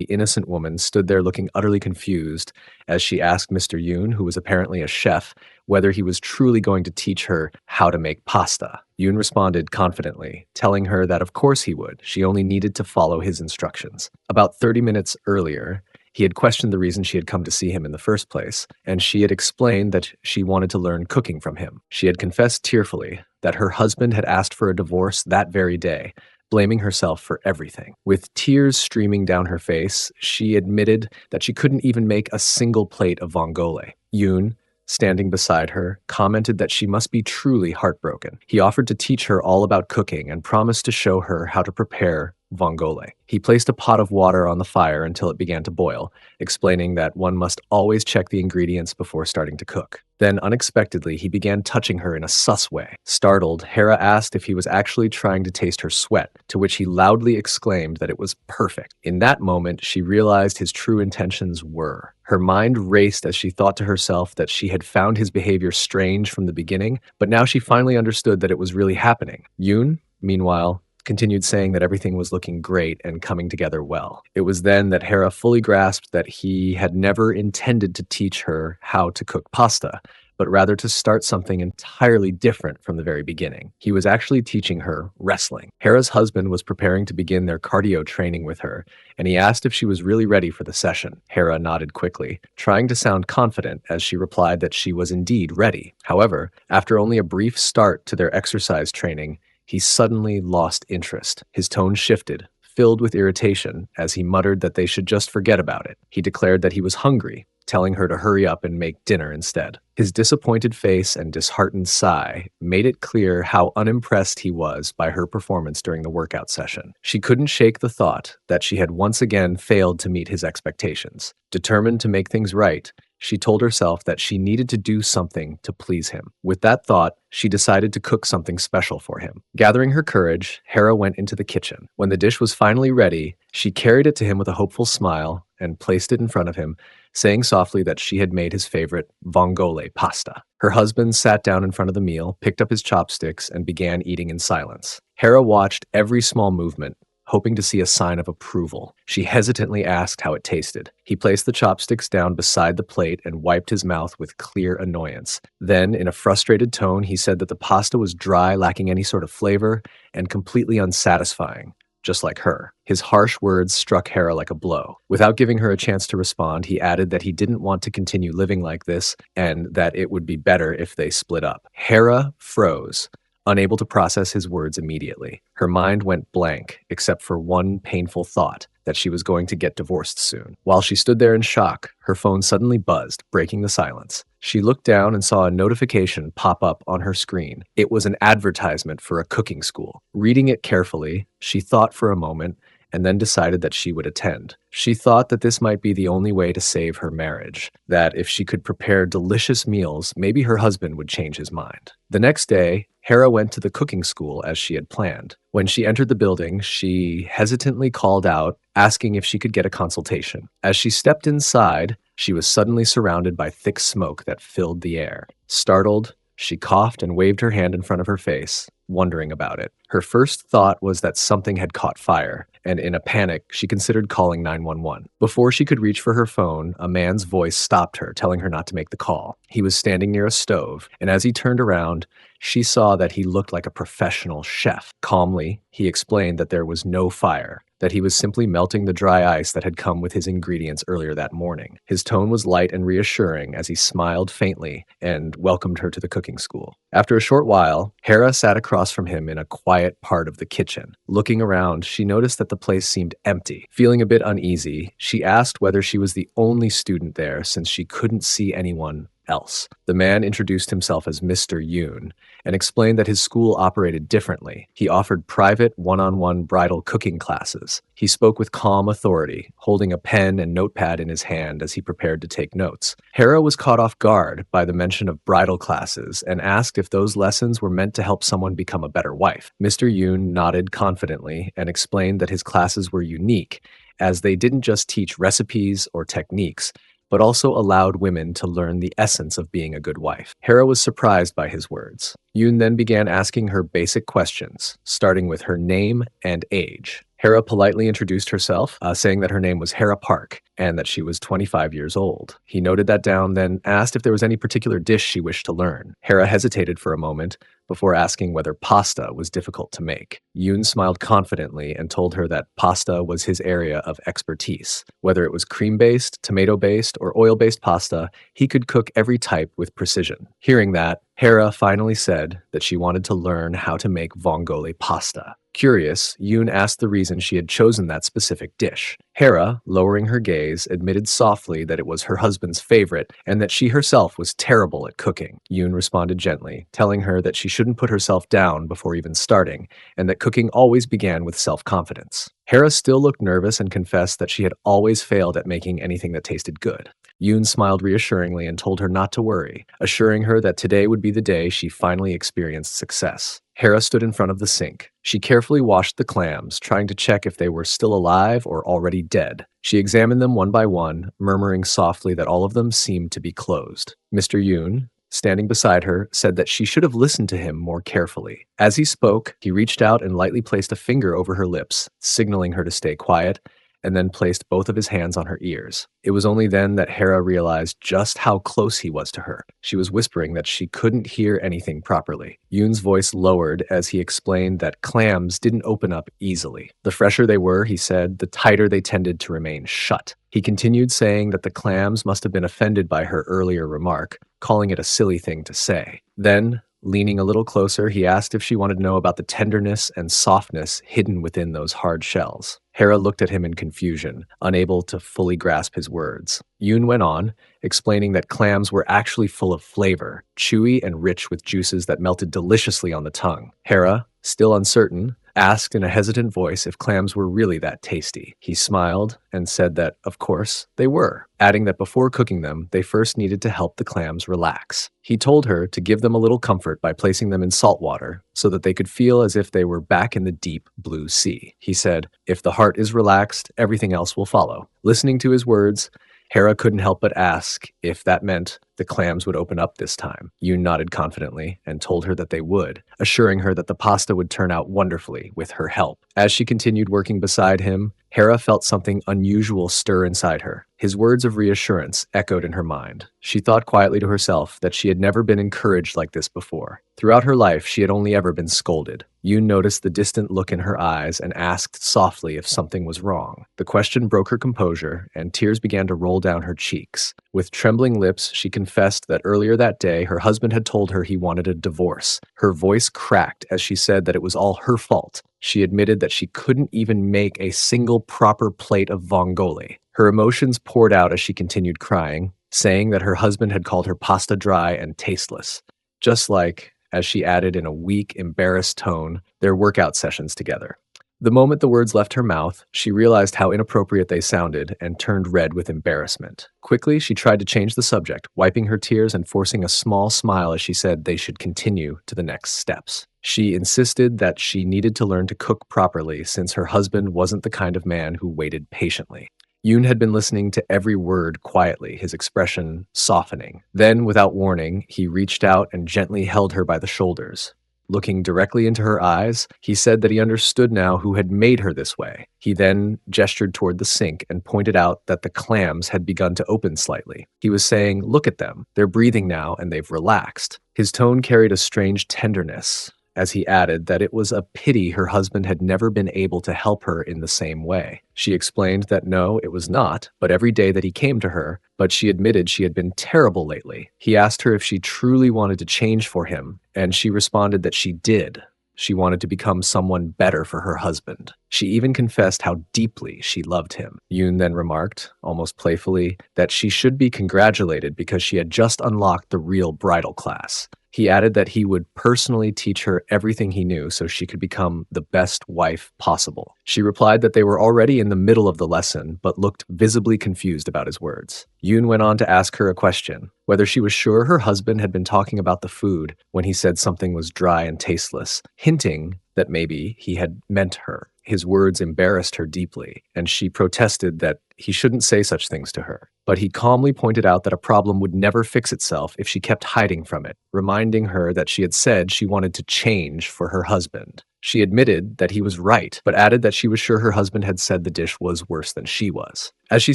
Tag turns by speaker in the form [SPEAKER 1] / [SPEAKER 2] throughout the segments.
[SPEAKER 1] The innocent woman stood there looking utterly confused as she asked Mr. Yoon, who was apparently a chef, whether he was truly going to teach her how to make pasta. Yoon responded confidently, telling her that of course he would. She only needed to follow his instructions. About 30 minutes earlier, he had questioned the reason she had come to see him in the first place, and she had explained that she wanted to learn cooking from him. She had confessed tearfully that her husband had asked for a divorce that very day, blaming herself for everything. With tears streaming down her face, she admitted that she couldn't even make a single plate of vongole. Yoon, standing beside her, commented that she must be truly heartbroken. He offered to teach her all about cooking and promised to show her how to prepare vongole. He placed a pot of water on the fire until it began to boil, explaining that one must always check the ingredients before starting to cook. Then, unexpectedly, he began touching her in a sus way. Startled, Hera asked if he was actually trying to taste her sweat, to which he loudly exclaimed that it was perfect. In that moment, she realized his true intentions were. Her mind raced as she thought to herself that she had found his behavior strange from the beginning, but now she finally understood that it was really happening. Yoon, meanwhile, continued saying that everything was looking great and coming together well. It was then that Hera fully grasped that he had never intended to teach her how to cook pasta, but rather to start something entirely different from the very beginning. He was actually teaching her wrestling. Hera's husband was preparing to begin their cardio training with her, and he asked if she was really ready for the session. Hera nodded quickly, trying to sound confident as she replied that she was indeed ready. However, after only a brief start to their exercise training, he suddenly lost interest. His tone shifted, filled with irritation, as he muttered that they should just forget about it. He declared that he was hungry, telling her to hurry up and make dinner instead. His disappointed face and disheartened sigh made it clear how unimpressed he was by her performance during the workout session. She couldn't shake the thought that she had once again failed to meet his expectations. Determined to make things right, she told herself that she needed to do something to please him. With that thought, she decided to cook something special for him. Gathering her courage, Hera went into the kitchen. When the dish was finally ready, she carried it to him with a hopeful smile and placed it in front of him, saying softly that she had made his favorite vongole pasta. Her husband sat down in front of the meal, picked up his chopsticks, and began eating in silence. Hera watched every small movement, hoping to see a sign of approval. She hesitantly asked how it tasted. He placed the chopsticks down beside the plate and wiped his mouth with clear annoyance. Then, in a frustrated tone, he said that the pasta was dry, lacking any sort of flavor, and completely unsatisfying, just like her. His harsh words struck Hera like a blow. Without giving her a chance to respond, he added that he didn't want to continue living like this and that it would be better if they split up. Hera froze, unable to process his words immediately. Her mind went blank, except for one painful thought, that she was going to get divorced soon. While she stood there in shock, her phone suddenly buzzed, breaking the silence. She looked down and saw a notification pop up on her screen. It was an advertisement for a cooking school. Reading it carefully, she thought for a moment and then decided that she would attend. She thought that this might be the only way to save her marriage, that if she could prepare delicious meals, maybe her husband would change his mind. The next day, Hera went to the cooking school as she had planned. When she entered the building, she hesitantly called out, asking if she could get a consultation. As she stepped inside, she was suddenly surrounded by thick smoke that filled the air. Startled, she coughed and waved her hand in front of her face, wondering about it. Her first thought was that something had caught fire, and in a panic, she considered calling 911. Before she could reach for her phone, a man's voice stopped her, telling her not to make the call. He was standing near a stove, and as he turned around, she saw that he looked like a professional chef. Calmly, he explained that there was no fire, that he was simply melting the dry ice that had come with his ingredients earlier that morning. His tone was light and reassuring as he smiled faintly and welcomed her to the cooking school. After a short while, Hera sat across from him in a quiet part of the kitchen. Looking around, she noticed that the place seemed empty. Feeling a bit uneasy, she asked whether she was the only student there since she couldn't see anyone else. The man introduced himself as Mr. Yoon and explained that his school operated differently. He offered private one-on-one bridal cooking classes. He spoke with calm authority, holding a pen and notepad in his hand as he prepared to take notes. Hera was caught off guard by the mention of bridal classes and asked if those lessons were meant to help someone become a better wife. Mr. Yoon nodded confidently and explained that his classes were unique, as they didn't just teach recipes or techniques, but also allowed women to learn the essence of being a good wife. Hera was surprised by his words. Yoon then began asking her basic questions, starting with her name and age. Hera politely introduced herself, saying that her name was Hera Park and that she was 25 years old. He noted that down, then asked if there was any particular dish she wished to learn. Hera hesitated for a moment before asking whether pasta was difficult to make. Yoon smiled confidently and told her that pasta was his area of expertise. Whether it was cream-based, tomato-based, or oil-based pasta, he could cook every type with precision. Hearing that, Hera finally said that she wanted to learn how to make vongole pasta. Curious, Yoon asked the reason she had chosen that specific dish. Hera, lowering her gaze, admitted softly that it was her husband's favorite and that she herself was terrible at cooking. Yoon responded gently, telling her that she shouldn't put herself down before even starting, and that cooking always began with self-confidence. Hera still looked nervous and confessed that she had always failed at making anything that tasted good. Yoon smiled reassuringly and told her not to worry, assuring her that today would be the day she finally experienced success. Hera stood in front of the sink. She carefully washed the clams, trying to check if they were still alive or already dead. She examined them one by one, murmuring softly that all of them seemed to be closed. Mr. Yoon, standing beside her, said that she should have listened to him more carefully. As he spoke, he reached out and lightly placed a finger over her lips, signaling her to stay quiet, and then placed both of his hands on her ears. It was only then that Hera realized just how close he was to her. She was whispering that she couldn't hear anything properly. Yoon's voice lowered as he explained that clams didn't open up easily. The fresher they were, he said, the tighter they tended to remain shut. He continued saying that the clams must have been offended by her earlier remark, calling it a silly thing to say. Then, leaning a little closer, he asked if she wanted to know about the tenderness and softness hidden within those hard shells. Hera looked at him in confusion, unable to fully grasp his words. Yoon went on, explaining that clams were actually full of flavor, chewy and rich with juices that melted deliciously on the tongue. Hera, still uncertain, asked in a hesitant voice if clams were really that tasty. He smiled and said that, of course, they were, adding that before cooking them, they first needed to help the clams relax. He told her to give them a little comfort by placing them in salt water so that they could feel as if they were back in the deep blue sea. He said, if the heart is relaxed, everything else will follow. Listening to his words, Hera couldn't help but ask if that meant the clams would open up this time. Yoon nodded confidently and told her that they would, assuring her that the pasta would turn out wonderfully with her help. As she continued working beside him, Hera felt something unusual stir inside her. His words of reassurance echoed in her mind. She thought quietly to herself that she had never been encouraged like this before. Throughout her life, she had only ever been scolded. Yoon noticed the distant look in her eyes and asked softly if something was wrong. The question broke her composure, and tears began to roll down her cheeks. With trembling lips, she confessed that earlier that day, her husband had told her he wanted a divorce. Her voice cracked as she said that it was all her fault. She admitted that she couldn't even make a single proper plate of vongole. Her emotions poured out as she continued crying, saying that her husband had called her pasta dry and tasteless. Just like, as she added in a weak, embarrassed tone, their workout sessions together. The moment the words left her mouth, she realized how inappropriate they sounded and turned red with embarrassment. Quickly, she tried to change the subject, wiping her tears and forcing a small smile as she said they should continue to the next steps. She insisted that she needed to learn to cook properly since her husband wasn't the kind of man who waited patiently. Yoon had been listening to every word quietly, his expression softening. Then, without warning, he reached out and gently held her by the shoulders. Looking directly into her eyes, he said that he understood now who had made her this way. He then gestured toward the sink and pointed out that the clams had begun to open slightly. He was saying, "Look at them. They're breathing now and they've relaxed." His tone carried a strange tenderness, as he added that it was a pity her husband had never been able to help her in the same way. She explained that no, it was not, but every day that he came to her, but she admitted she had been terrible lately. He asked her if she truly wanted to change for him, and she responded that she did. She wanted to become someone better for her husband. She even confessed how deeply she loved him. Yoon then remarked, almost playfully, that she should be congratulated because she had just unlocked the real bridal class. He added that he would personally teach her everything he knew so she could become the best wife possible. She replied that they were already in the middle of the lesson, but looked visibly confused about his words. Yoon went on to ask her a question, whether she was sure her husband had been talking about the food when he said something was dry and tasteless, hinting that maybe he had meant her. His words embarrassed her deeply, and she protested that he shouldn't say such things to her. But he calmly pointed out that a problem would never fix itself if she kept hiding from it, reminding her that she had said she wanted to change for her husband. She admitted that he was right, but added that she was sure her husband had said the dish was worse than she was. As she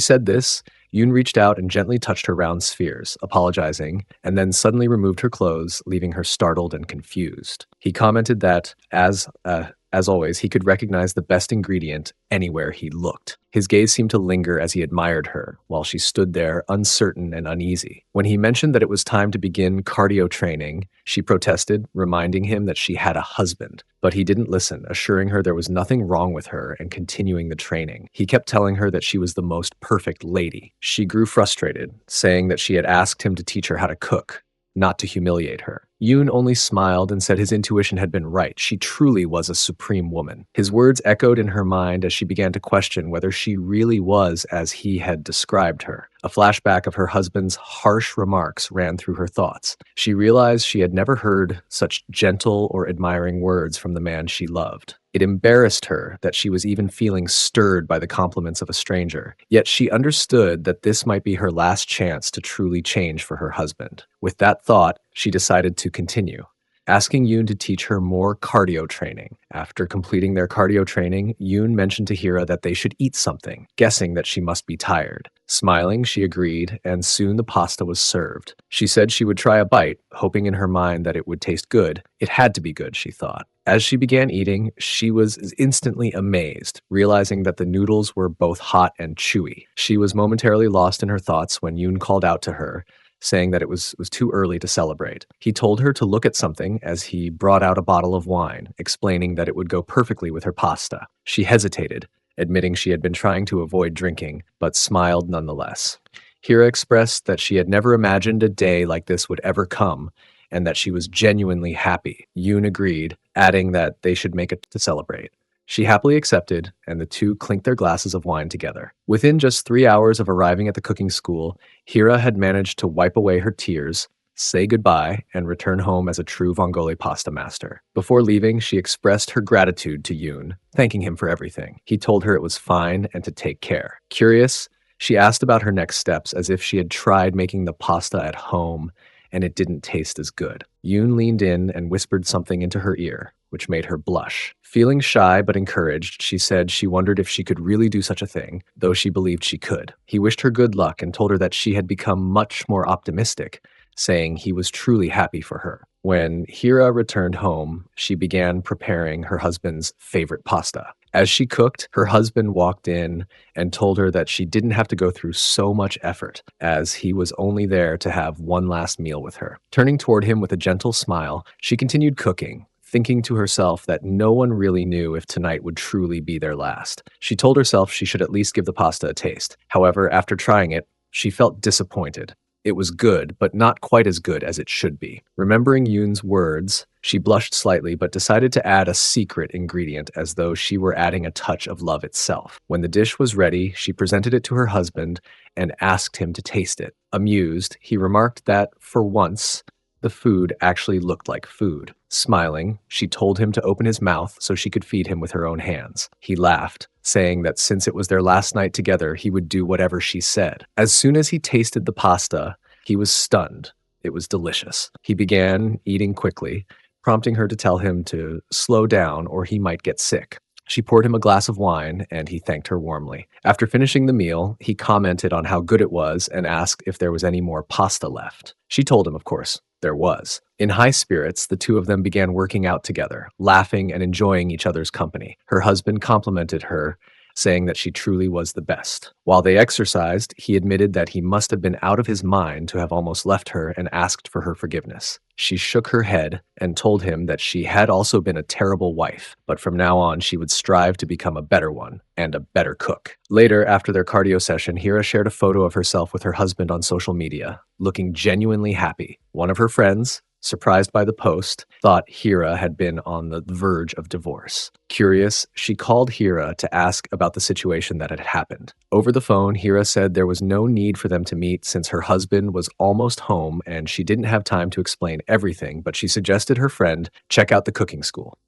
[SPEAKER 1] said this, Yoon reached out and gently touched her round spheres, apologizing, and then suddenly removed her clothes, leaving her startled and confused. He commented that, as always, he could recognize the best ingredient anywhere he looked. His gaze seemed to linger as he admired her, while she stood there, uncertain and uneasy. When he mentioned that it was time to begin cardio training, she protested, reminding him that she had a husband. But he didn't listen, assuring her there was nothing wrong with her and continuing the training. He kept telling her that she was the most perfect lady. She grew frustrated, saying that she had asked him to teach her how to cook, not to humiliate her. Yoon only smiled and said his intuition had been right. She truly was a supreme woman. His words echoed in her mind as she began to question whether she really was as he had described her. A flashback of her husband's harsh remarks ran through her thoughts. She realized she had never heard such gentle or admiring words from the man she loved. It embarrassed her that she was even feeling stirred by the compliments of a stranger. Yet she understood that this might be her last chance to truly change for her husband. With that thought, she decided to continue, asking Yoon to teach her more cardio training. After completing their cardio training, Yoon mentioned to Hira that they should eat something, guessing that she must be tired. Smiling, she agreed, and soon the pasta was served. She said she would try a bite, hoping in her mind that it would taste good. It had to be good, she thought. As she began eating, she was instantly amazed, realizing that the noodles were both hot and chewy. She was momentarily lost in her thoughts when Yoon called out to her, saying that it was too early to celebrate. He told her to look at something as he brought out a bottle of wine, explaining that it would go perfectly with her pasta. She hesitated, admitting she had been trying to avoid drinking, but smiled nonetheless. Hira expressed that she had never imagined a day like this would ever come, and that she was genuinely happy. Yoon agreed, adding that they should make it to celebrate. She happily accepted, and the two clinked their glasses of wine together. Within just 3 hours of arriving at the cooking school, Hira had managed to wipe away her tears, say goodbye, and return home as a true vongole pasta master. Before leaving, she expressed her gratitude to Yoon, thanking him for everything. He told her it was fine and to take care. Curious, she asked about her next steps as if she had tried making the pasta at home and it didn't taste as good. Yoon leaned in and whispered something into her ear, which made her blush. Feeling shy but encouraged, she said she wondered if she could really do such a thing, though she believed she could. He wished her good luck and told her that she had become much more optimistic, saying he was truly happy for her. When Hira returned home, she began preparing her husband's favorite pasta. As she cooked, her husband walked in and told her that she didn't have to go through so much effort, as he was only there to have one last meal with her. Turning toward him with a gentle smile, she continued cooking, thinking to herself that no one really knew if tonight would truly be their last. She told herself she should at least give the pasta a taste. However, after trying it, she felt disappointed. It was good, but not quite as good as it should be. Remembering Yoon's words, she blushed slightly but decided to add a secret ingredient as though she were adding a touch of love itself. When the dish was ready, she presented it to her husband and asked him to taste it. Amused, he remarked that, for once, the food actually looked like food. Smiling, she told him to open his mouth so she could feed him with her own hands. He laughed, saying that since it was their last night together, he would do whatever she said. As soon as he tasted the pasta, he was stunned. It was delicious. He began eating quickly, prompting her to tell him to slow down or he might get sick. She poured him a glass of wine, and he thanked her warmly. After finishing the meal, he commented on how good it was and asked if there was any more pasta left. She told him, of course, there was. In high spirits, the two of them began working out together, laughing and enjoying each other's company. Her husband complimented her, saying that she truly was the best. While they exercised, he admitted that he must have been out of his mind to have almost left her and asked for her forgiveness. She shook her head and told him that she had also been a terrible wife, but from now on she would strive to become a better one and a better cook. Later, after their cardio session, Hira shared a photo of herself with her husband on social media, looking genuinely happy. One of her friends, surprised by the post, thought Hira had been on the verge of divorce. Curious, she called Hira to ask about the situation that had happened. Over the phone, Hira said there was no need for them to meet since her husband was almost home and she didn't have time to explain everything, but she suggested her friend check out the cooking school.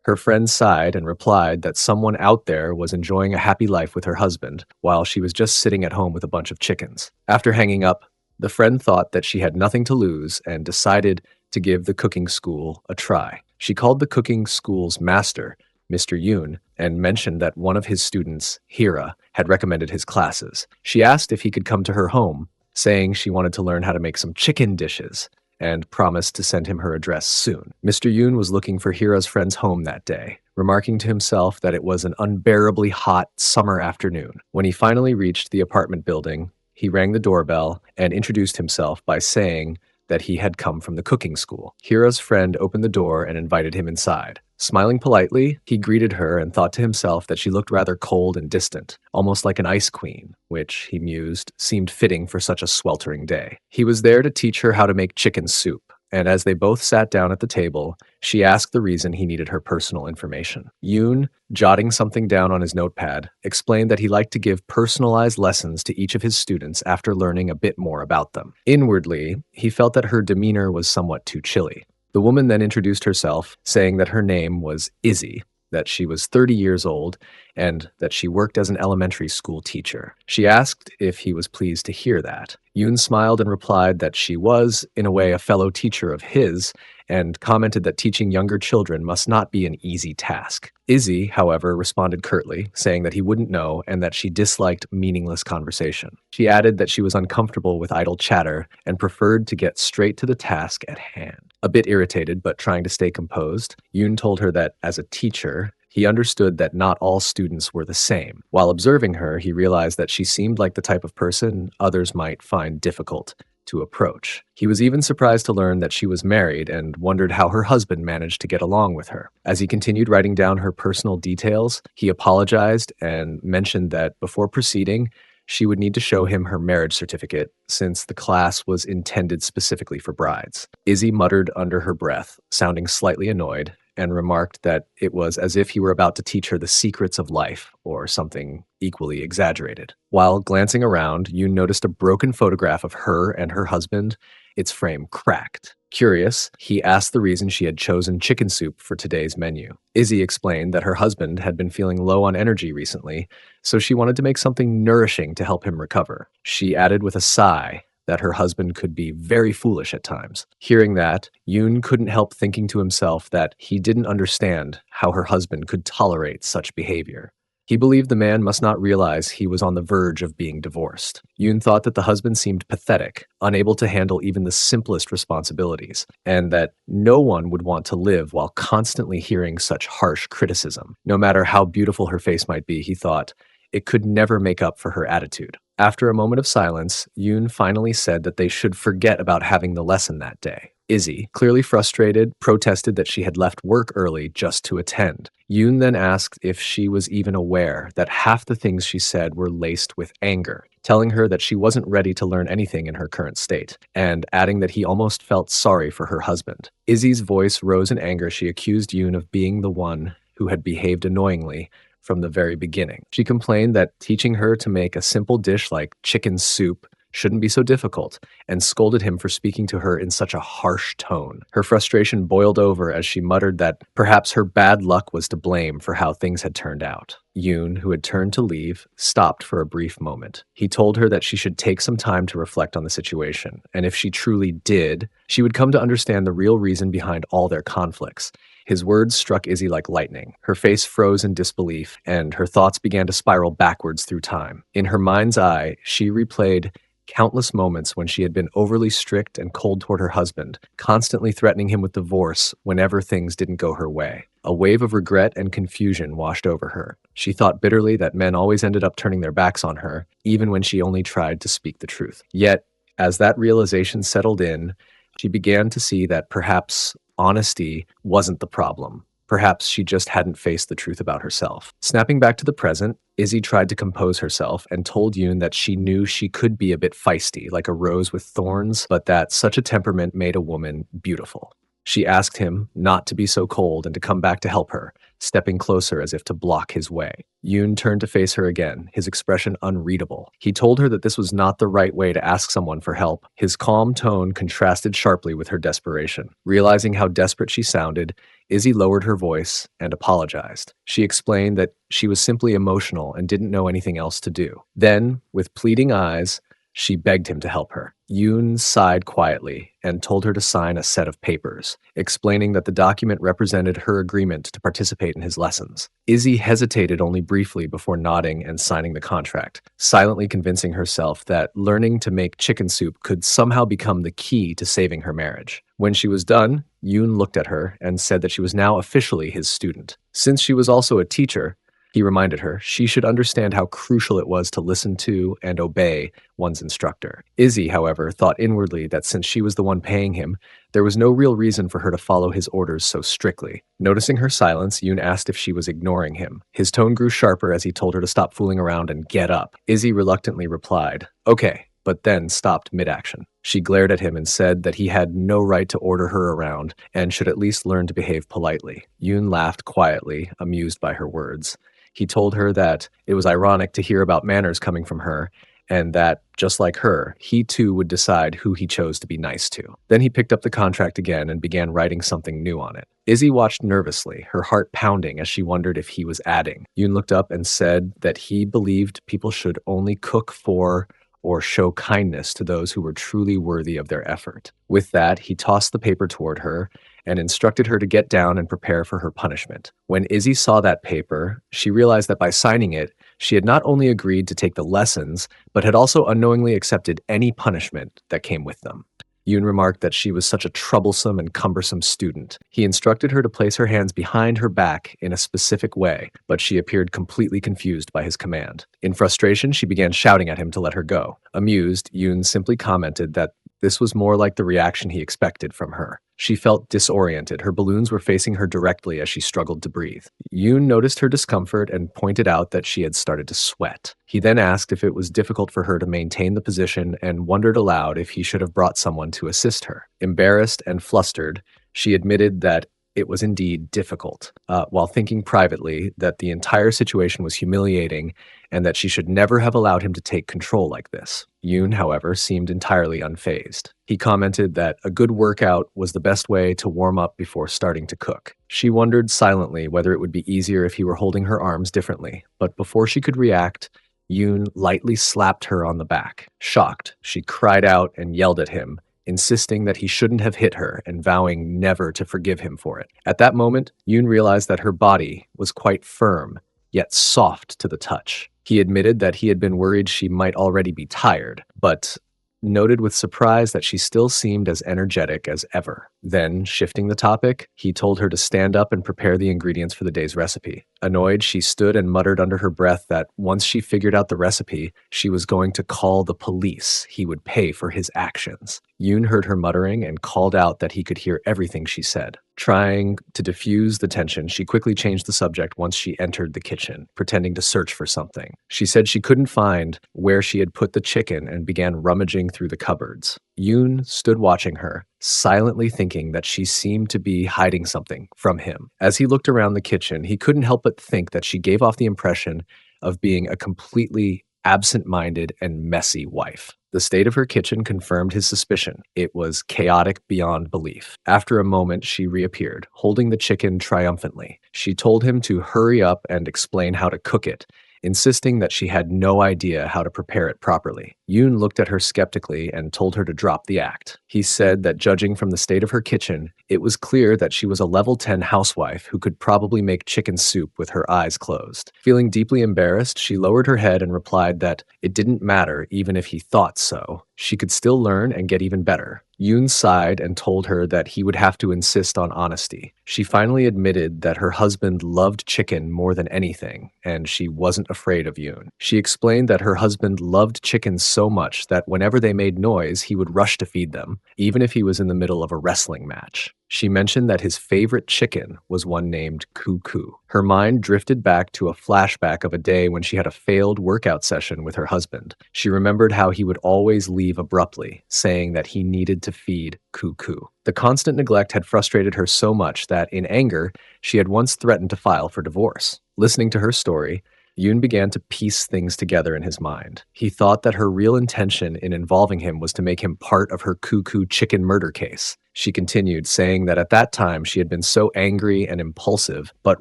[SPEAKER 1] Her friend sighed and replied that someone out there was enjoying a happy life with her husband while she was just sitting at home with a bunch of chickens. After hanging up, the friend thought that she had nothing to lose and decided to give the cooking school a try. She called the cooking school's master, Mr. Yoon, and mentioned that one of his students, Hira, had recommended his classes. She asked if he could come to her home, saying she wanted to learn how to make some chicken dishes, and promised to send him her address soon. Mr. Yoon was looking for Hira's friend's home that day, remarking to himself that it was an unbearably hot summer afternoon. When he finally reached the apartment building, he rang the doorbell and introduced himself by saying that he had come from the cooking school. Hira's friend opened the door and invited him inside. Smiling politely, he greeted her and thought to himself that she looked rather cold and distant, almost like an ice queen, which, he mused, seemed fitting for such a sweltering day. He was there to teach her how to make chicken soup, and as they both sat down at the table, she asked the reason he needed her personal information. Yoon, jotting something down on his notepad, explained that he liked to give personalized lessons to each of his students after learning a bit more about them. Inwardly, he felt that her demeanor was somewhat too chilly. The woman then introduced herself, saying that her name was Izzy, that she was 30 years old, and that she worked as an elementary school teacher. She asked if he was pleased to hear that. Yoon smiled and replied that she was, in a way, a fellow teacher of his, and commented that teaching younger children must not be an easy task. Izzy, however, responded curtly, saying that he wouldn't know and that she disliked meaningless conversation. She added that she was uncomfortable with idle chatter and preferred to get straight to the task at hand. A bit irritated, but trying to stay composed, Yoon told her that, as a teacher, he understood that not all students were the same. While observing her, he realized that she seemed like the type of person others might find difficult to approach. He was even surprised to learn that she was married and wondered how her husband managed to get along with her. As he continued writing down her personal details, he apologized and mentioned that before proceeding, she would need to show him her marriage certificate since the class was intended specifically for brides. Izzy muttered under her breath, sounding slightly annoyed, and remarked that it was as if he were about to teach her the secrets of life, or something equally exaggerated. While glancing around, Yoon noticed a broken photograph of her and her husband, its frame cracked. Curious, he asked the reason she had chosen chicken soup for today's menu. Izzy explained that her husband had been feeling low on energy recently, so she wanted to make something nourishing to help him recover. She added with a sigh that her husband could be very foolish at times. Hearing that, Yoon couldn't help thinking to himself that he didn't understand how her husband could tolerate such behavior. He believed the man must not realize he was on the verge of being divorced. Yoon thought that the husband seemed pathetic, unable to handle even the simplest responsibilities, and that no one would want to live while constantly hearing such harsh criticism. No matter how beautiful her face might be, he thought, it could never make up for her attitude. After a moment of silence, Yoon finally said that they should forget about having the lesson that day. Izzy, clearly frustrated, protested that she had left work early just to attend. Yoon then asked if she was even aware that half the things she said were laced with anger, telling her that she wasn't ready to learn anything in her current state, and adding that he almost felt sorry for her husband. Izzy's voice rose in anger. She accused Yoon of being the one who had behaved annoyingly from the very beginning. She complained that teaching her to make a simple dish like chicken soup shouldn't be so difficult, and scolded him for speaking to her in such a harsh tone. Her frustration boiled over as she muttered that perhaps her bad luck was to blame for how things had turned out. Yoon, who had turned to leave, stopped for a brief moment. He told her that she should take some time to reflect on the situation, and if she truly did, she would come to understand the real reason behind all their conflicts. His words struck Izzy like lightning. Her face froze in disbelief, and her thoughts began to spiral backwards through time. In her mind's eye, she replayed countless moments when she had been overly strict and cold toward her husband, constantly threatening him with divorce whenever things didn't go her way. A wave of regret and confusion washed over her. She thought bitterly that men always ended up turning their backs on her, even when she only tried to speak the truth. Yet, as that realization settled in, she began to see that perhaps honesty wasn't the problem. Perhaps she just hadn't faced the truth about herself. Snapping back to the present, Izzy tried to compose herself and told Yoon that she knew she could be a bit feisty, like a rose with thorns, but that such a temperament made a woman beautiful. She asked him not to be so cold and to come back to help her, stepping closer as if to block his way. Yoon turned to face her again, his expression unreadable. He told her that this was not the right way to ask someone for help. His calm tone contrasted sharply with her desperation. Realizing how desperate she sounded, Izzy lowered her voice and apologized. She explained that she was simply emotional and didn't know anything else to do. Then, with pleading eyes, She begged him to help her. Yoon sighed quietly and told her to sign a set of papers, explaining that the document represented her agreement to participate in his lessons. Izzy hesitated only briefly before nodding and signing the contract, silently convincing herself that learning to make chicken soup could somehow become the key to saving her marriage. When she was done, Yoon looked at her and said that she was now officially his student. Since she was also a teacher, he reminded her she should understand how crucial it was to listen to and obey one's instructor. Izzy, however, thought inwardly that since she was the one paying him, there was no real reason for her to follow his orders so strictly. Noticing her silence, Yoon asked if she was ignoring him. His tone grew sharper as he told her to stop fooling around and get up. Izzy reluctantly replied, "Okay," but then stopped mid-action. She glared at him and said that he had no right to order her around and should at least learn to behave politely. Yoon laughed quietly, amused by her words. He told her that it was ironic to hear about manners coming from her, and that, just like her, he too would decide who he chose to be nice to. Then he picked up the contract again and began writing something new on it. Izzy watched nervously, her heart pounding as she wondered if he was adding. Yoon looked up and said that he believed people should only cook for or show kindness to those who were truly worthy of their effort. With that, he tossed the paper toward her and instructed her to get down and prepare for her punishment. When Izzy saw that paper, she realized that by signing it, she had not only agreed to take the lessons, but had also unknowingly accepted any punishment that came with them. Yoon remarked that she was such a troublesome and cumbersome student. He instructed her to place her hands behind her back in a specific way, but she appeared completely confused by his command. In frustration, she began shouting at him to let her go. Amused, Yoon simply commented that this was more like the reaction he expected from her. She felt disoriented. Her balloons were facing her directly as she struggled to breathe. Yoon noticed her discomfort and pointed out that she had started to sweat. He then asked if it was difficult for her to maintain the position and wondered aloud if he should have brought someone to assist her. Embarrassed and flustered, she admitted that it was indeed difficult, while thinking privately that the entire situation was humiliating and that she should never have allowed him to take control like this. Yoon, however, seemed entirely unfazed. He commented that a good workout was the best way to warm up before starting to cook. She wondered silently whether it would be easier if he were holding her arms differently, but before she could react, Yoon lightly slapped her on the back. Shocked, she cried out and yelled at him, insisting that he shouldn't have hit her and vowing never to forgive him for it. At that moment, Yoon realized that her body was quite firm, yet soft to the touch. He admitted that he had been worried she might already be tired, but noted with surprise that she still seemed as energetic as ever. Then, shifting the topic, he told her to stand up and prepare the ingredients for the day's recipe. Annoyed, she stood and muttered under her breath that once she figured out the recipe, she was going to call the police. He would pay for his actions. Yoon heard her muttering and called out that he could hear everything she said. Trying to diffuse the tension, she quickly changed the subject once she entered the kitchen, pretending to search for something. She said she couldn't find where she had put the chicken and began rummaging through the cupboards. Yoon stood watching her, silently thinking that she seemed to be hiding something from him. As he looked around the kitchen, he couldn't help but think that she gave off the impression of being a completely absent-minded and messy wife. The state of her kitchen confirmed his suspicion. It was chaotic beyond belief. After a moment, she reappeared, holding the chicken triumphantly. She told him to hurry up and explain how to cook it, insisting that she had no idea how to prepare it properly. Yoon looked at her skeptically and told her to drop the act. He said that judging from the state of her kitchen, it was clear that she was a level 10 housewife who could probably make chicken soup with her eyes closed. Feeling deeply embarrassed, she lowered her head and replied that it didn't matter even if he thought so. She could still learn and get even better. Yoon sighed and told her that he would have to insist on honesty. She finally admitted that her husband loved chicken more than anything, and she wasn't afraid of Yoon. She explained that her husband loved chickens so much that whenever they made noise, he would rush to feed them, even if he was in the middle of a wrestling match. She mentioned that his favorite chicken was one named Cuckoo. Her mind drifted back to a flashback of a day when she had a failed workout session with her husband. She remembered how he would always leave abruptly, saying that he needed to feed Cuckoo. The constant neglect had frustrated her so much that, in anger, she had once threatened to file for divorce. Listening to her story, Yoon began to piece things together in his mind. He thought that her real intention in involving him was to make him part of her cuckoo chicken murder case. She continued, saying that at that time she had been so angry and impulsive, but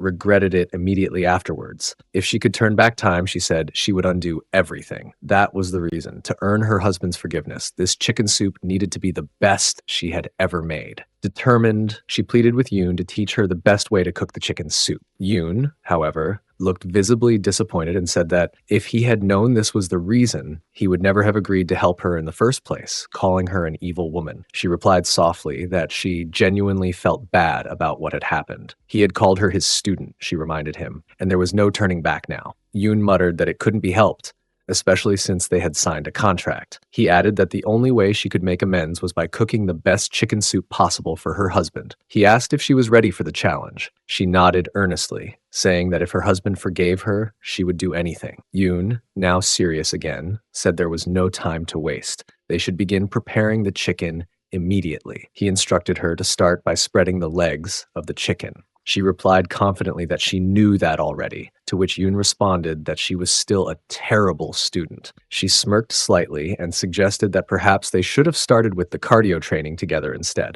[SPEAKER 1] regretted it immediately afterwards. If she could turn back time, she said, she would undo everything. That was the reason. To earn her husband's forgiveness, this chicken soup needed to be the best she had ever made. Determined, she pleaded with Yoon to teach her the best way to cook the chicken soup. Yoon, however, looked visibly disappointed and said that if he had known this was the reason, he would never have agreed to help her in the first place, calling her an evil woman. She replied softly that she genuinely felt bad about what had happened. He had called her his student, she reminded him, and there was no turning back now. Yoon muttered that it couldn't be helped, especially since they had signed a contract. He added that the only way she could make amends was by cooking the best chicken soup possible for her husband. He asked if she was ready for the challenge. She nodded earnestly, saying that if her husband forgave her, she would do anything. Yoon, now serious again, said there was no time to waste. They should begin preparing the chicken immediately. He instructed her to start by spreading the legs of the chicken. She replied confidently that she knew that already, to which Yoon responded that she was still a terrible student. She smirked slightly and suggested that perhaps they should have started with the cardio training together instead.